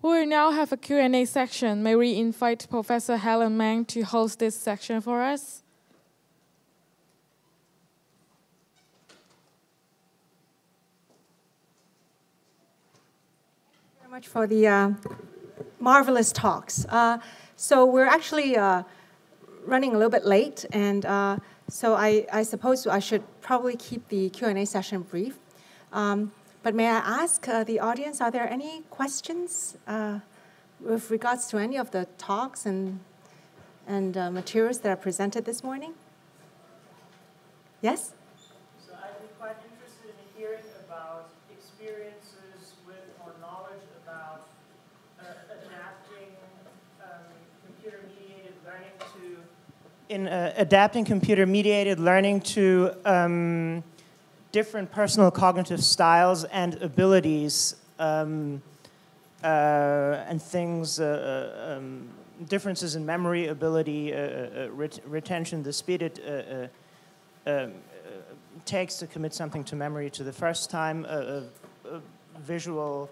We will now have a Q&A section. May we invite Professor Helen Mang to host this section for us? Thank you very much for the marvelous talks. So we're actually running a little bit late, and so I suppose I should probably keep the Q&A session brief. But may I ask the audience, are there any questions with regards to any of the talks and materials that are presented this morning? Yes? So I'd be quite interested in hearing about experiences with or knowledge about adapting computer-mediated learning to different personal cognitive styles and abilities and things, differences in memory ability, retention, the speed it takes to commit something to memory to the first time, visual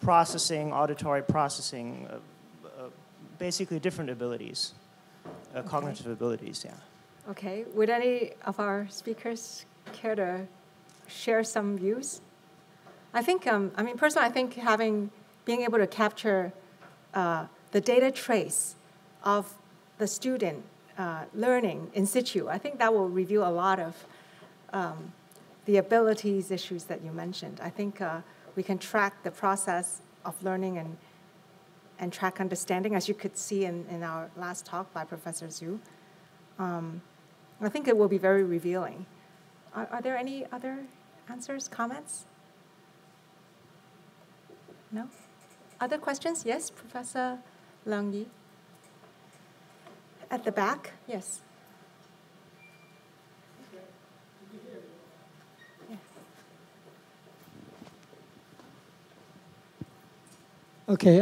processing, auditory processing, basically different abilities, cognitive abilities, yeah. Okay, would any of our speakers care to share some views? I think, I mean, personally, I think being able to capture the data trace of the student learning in situ, I think that will reveal a lot of the abilities issues that you mentioned. I think we can track the process of learning and track understanding, as you could see in our last talk by Professor Zhu. I think it will be very revealing. Are there any other answers, comments? No? Other questions? Yes, Professor Leung Yi. At the back, yes. Okay,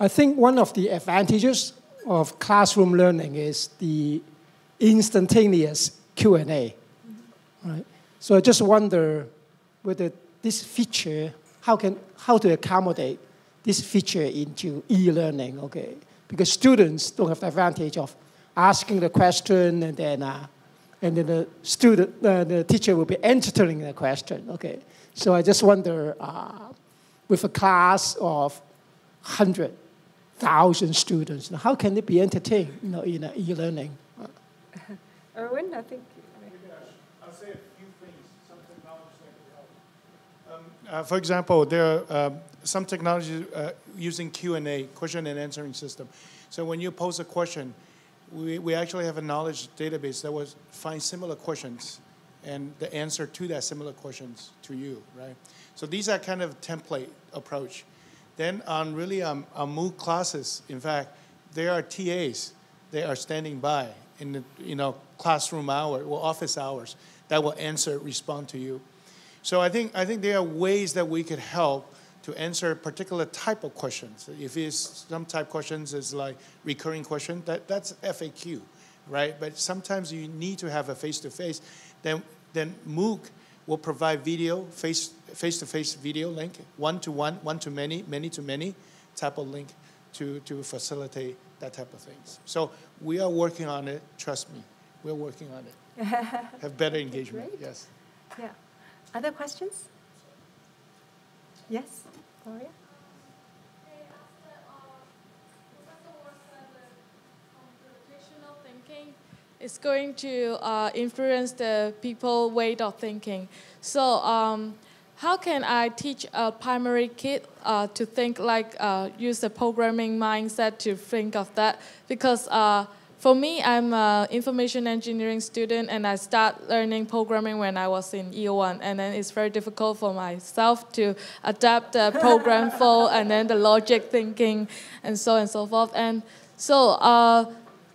I think one of the advantages of classroom learning is the instantaneous Q&A, right? So I just wonder whether this feature, how to accommodate this feature into e-learning, okay? Because students don't have the advantage of asking the question and then the teacher will be answering the question, okay? So I just wonder, with a class of 100,000 students, how can it be entertained, in e-learning? Erwin, I think. I'll say a few things, some technologies that could help. For example, there are some technologies using Q&A, question and answering system. So when you pose a question, we actually have a knowledge database that will find similar questions and the answer to that similar questions to you, right? So these are kind of template approach. Then on MOOC classes, in fact, there are TAs. They are standing by in the classroom hour or office hours that will respond to you. So I think there are ways that we could help to answer a particular type of questions. If it's some type questions is like recurring question, that's FAQ, right? But sometimes you need to have a face-to-face. Then MOOC will provide video, face-to-face video link, one-to-one, one-to-many, many-to-many type of link to facilitate that type of things. So we are working on it, trust me. We're working on it. Have better engagement, Great. yes. Yeah. Other questions? Yes, Gloria? Computational thinking is going to influence the people's way of thinking. So how can I teach a primary kid to think like, use the programming mindset to think of that? Because for me, I'm an information engineering student, and I start learning programming when I was in year 1, and then it's very difficult for myself to adapt the program flow and then the logic thinking and so on and so forth. And so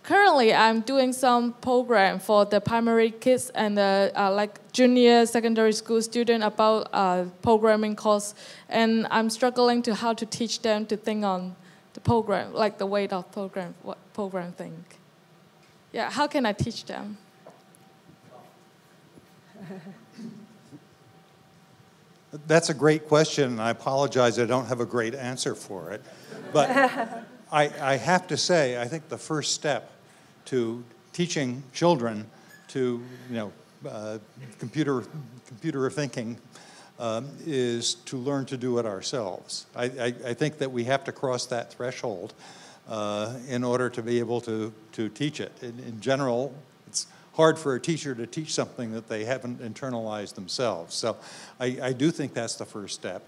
currently, I'm doing some program for the primary kids and the like junior secondary school student about programming course, and I'm struggling to how to teach them to think on the program, like the way of program, what program think. Yeah, how can I teach them? That's a great question, and I apologize I don't have a great answer for it. But I have to say, I think the first step to teaching children to, computer thinking is to learn to do it ourselves. I think that we have to cross that threshold in order to be able to teach it. In general, it's hard for a teacher to teach something that they haven't internalized themselves. So I do think that's the first step.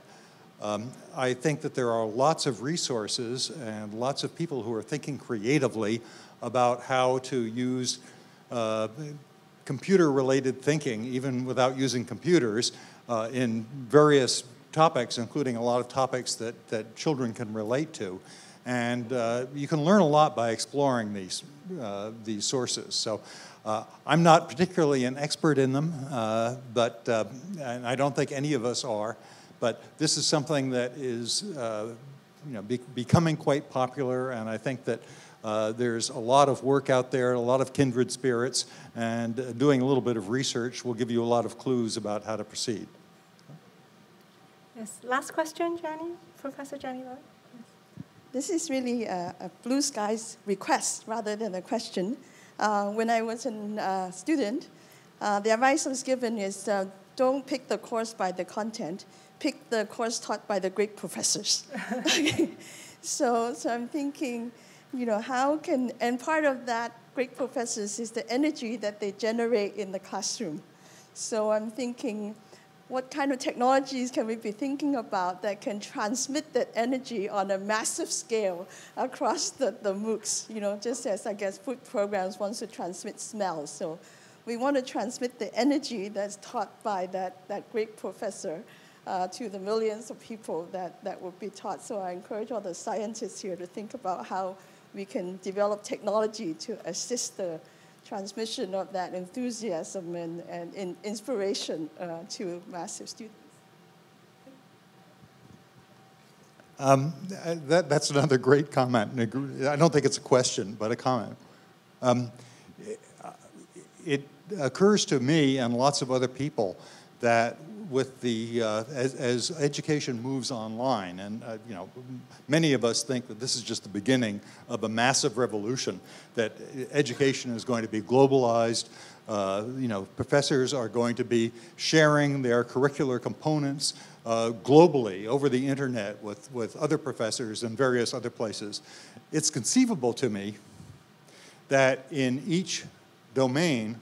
I think that there are lots of resources and lots of people who are thinking creatively about how to use computer-related thinking, even without using computers, in various topics, including a lot of topics that children can relate to. And you can learn a lot by exploring these sources. So I'm not particularly an expert in them, and I don't think any of us are, but this is something that is becoming quite popular, and I think that there's a lot of work out there, a lot of kindred spirits, and doing a little bit of research will give you a lot of clues about how to proceed. Yes. Last question, Jenny, Professor Jenny Loy. This is really a blue skies request rather than a question. When I was a student, the advice I was given is don't pick the course by the content, pick the course taught by the great professors. So I'm thinking, how can, and part of that great professors is the energy that they generate in the classroom. So I'm thinking, what kind of technologies can we be thinking about that can transmit that energy on a massive scale across the MOOCs? Just as I guess food programs want to transmit smells. So we want to transmit the energy that's taught by that great professor to the millions of people that will be taught. So I encourage all the scientists here to think about how we can develop technology to assist the transmission of that enthusiasm and inspiration to massive students. That's another great comment. I don't think it's a question, but a comment. It occurs to me and lots of other people that with the as education moves online, and many of us think that this is just the beginning of a massive revolution, that education is going to be globalized. Professors are going to be sharing their curricular components globally over the internet with other professors in various other places. It's conceivable to me that in each domain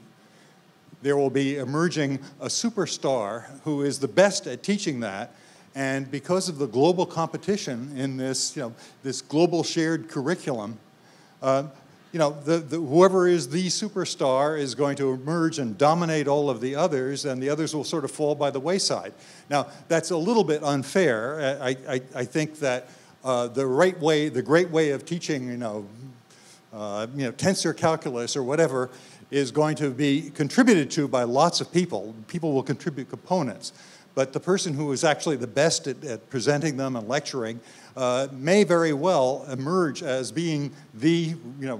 there will be emerging a superstar who is the best at teaching that, and because of the global competition in this, this global shared curriculum, whoever is the superstar is going to emerge and dominate all of the others, and the others will sort of fall by the wayside. Now, that's a little bit unfair. I think that the great way of teaching, tensor calculus or whatever, is going to be contributed to by lots of people. People will contribute components. But the person who is actually the best at presenting them and lecturing may very well emerge as being the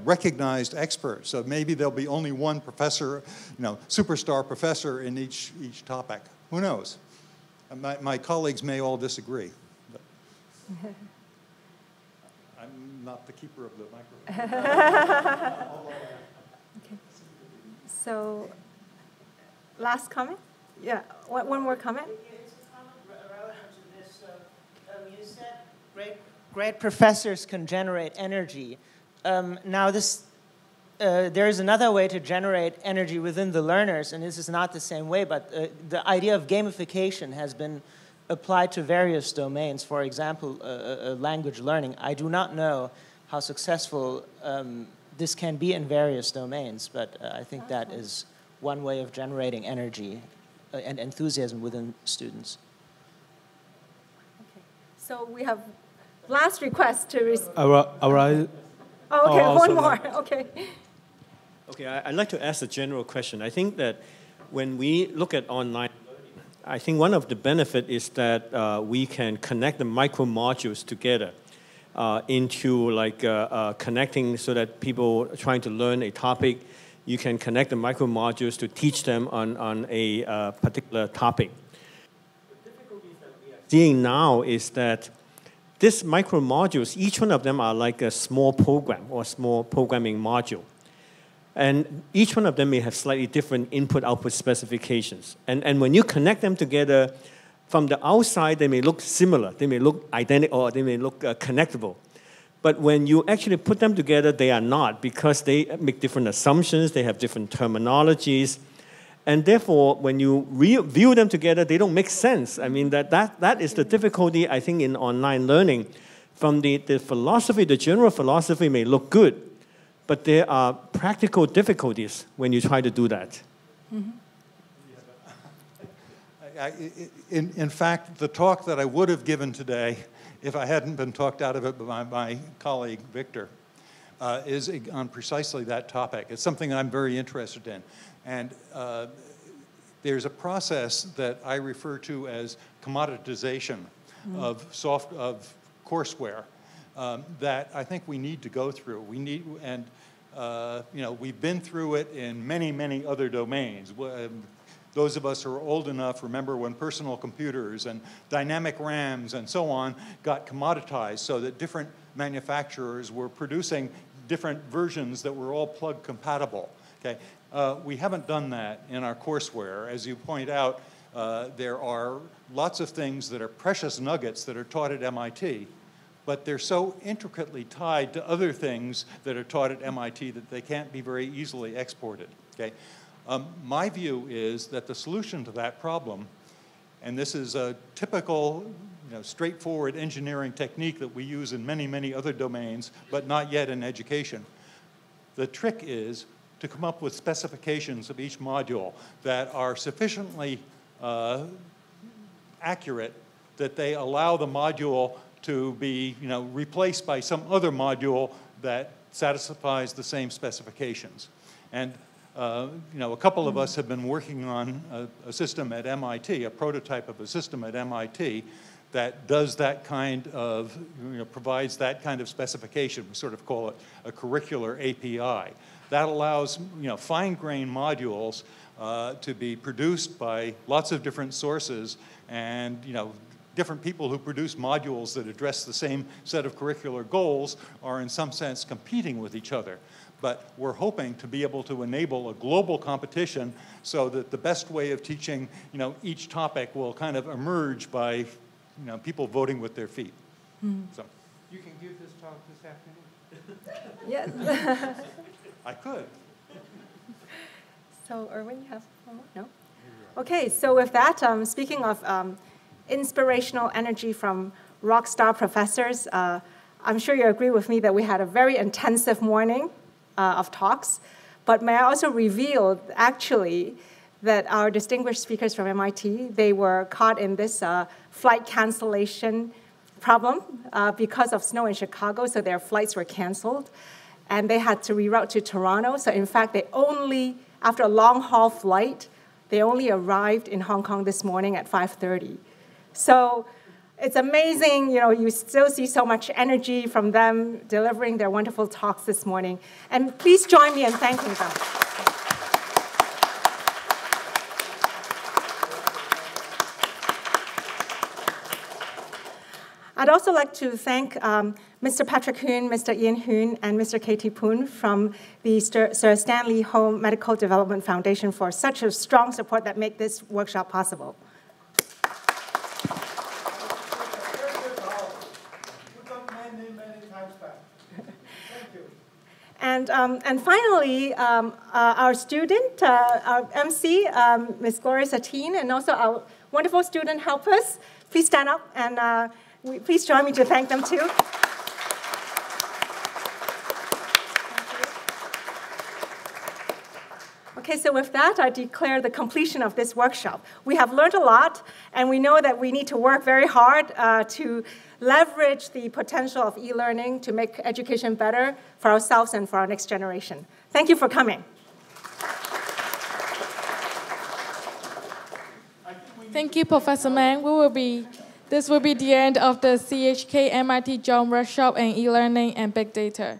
recognized expert. So maybe there'll be only one professor, superstar professor in each topic. Who knows? My colleagues may all disagree. But I'm not the keeper of the microphone. Okay. So, last comment? Yeah, one more comment? It's a comment relevant to this. You said great professors can generate energy. Now, there is another way to generate energy within the learners, and this is not the same way, but the idea of gamification has been applied to various domains. For example, language learning. I do not know how successful this can be in various domains, but I think that is one way of generating energy and enthusiasm within students. Okay. So we have last request to one more. Okay. Okay, I'd like to ask a general question. I think that when we look at online learning, I think one of the benefits is that we can connect the micro modules together into connecting, so that people trying to learn a topic, you can connect the micro modules to teach them on a particular topic. The difficulty is seeing now is that these micro modules, each one of them are like a small program or small programming module. And each one of them may have slightly different input-output specifications. And when you connect them together, from the outside, they may look similar. They may look identical, or they may look connectable. But when you actually put them together, they are not, because they make different assumptions, they have different terminologies. And therefore, when you view them together, they don't make sense. I mean, that is the difficulty, I think, in online learning. From the philosophy, the general philosophy may look good, but there are practical difficulties when you try to do that. Mm-hmm. In fact, the talk that I would have given today, if I hadn't been talked out of it by my colleague, Victor, is on precisely that topic. It's something I'm very interested in. And there's a process that I refer to as commoditization of courseware that I think we need to go through. We need, and we've been through it in many, many other domains. Those of us who are old enough remember when personal computers and dynamic RAMs and so on got commoditized so that different manufacturers were producing different versions that were all plug compatible. Okay? We haven't done that in our courseware. As you point out, there are lots of things that are precious nuggets that are taught at MIT, but they're so intricately tied to other things that are taught at MIT that they can't be very easily exported. Okay? My view is that the solution to that problem, and this is a typical, straightforward engineering technique that we use in many, many other domains, but not yet in education. The trick is to come up with specifications of each module that are sufficiently accurate that they allow the module to be, replaced by some other module that satisfies the same specifications. And a couple of us have been working on a system at MIT, a prototype of a system at MIT that does that kind of, provides that kind of specification. We sort of call it a curricular API. That allows, fine-grained modules to be produced by lots of different sources and, different people who produce modules that address the same set of curricular goals are in some sense competing with each other. But we're hoping to be able to enable a global competition so that the best way of teaching, each topic will kind of emerge by, people voting with their feet. So. You can give this talk this afternoon. Yes. I could. So, Erwin, you have one more? No? Okay, so with that, speaking of inspirational energy from rock star professors, I'm sure you agree with me that we had a very intensive morning of talks. But may I also reveal, actually, that our distinguished speakers from MIT, they were caught in this flight cancellation problem because of snow in Chicago, so their flights were canceled. And they had to reroute to Toronto. So in fact, they only, after a long haul flight, they only arrived in Hong Kong this morning at 5:30. So it's amazing, you still see so much energy from them delivering their wonderful talks this morning. And please join me in thanking them. I'd also like to thank Mr. Patrick Hoon, Mr. Ian Hoon, and Mr. K.T. Poon from the Sir Stanley Ho Medical Development Foundation for such a strong support that made this workshop possible. And finally, our student, our MC, Ms. Gloria Satine, and also our wonderful student helpers, please stand up and please join me to thank them too. Okay, so with that, I declare the completion of this workshop. We have learned a lot, and we know that we need to work very hard to leverage the potential of e-learning to make education better for ourselves and for our next generation. Thank you for coming. Thank you, Professor Mang. This will be the end of the CHK MIT Joint Workshop in E-Learning and Big Data.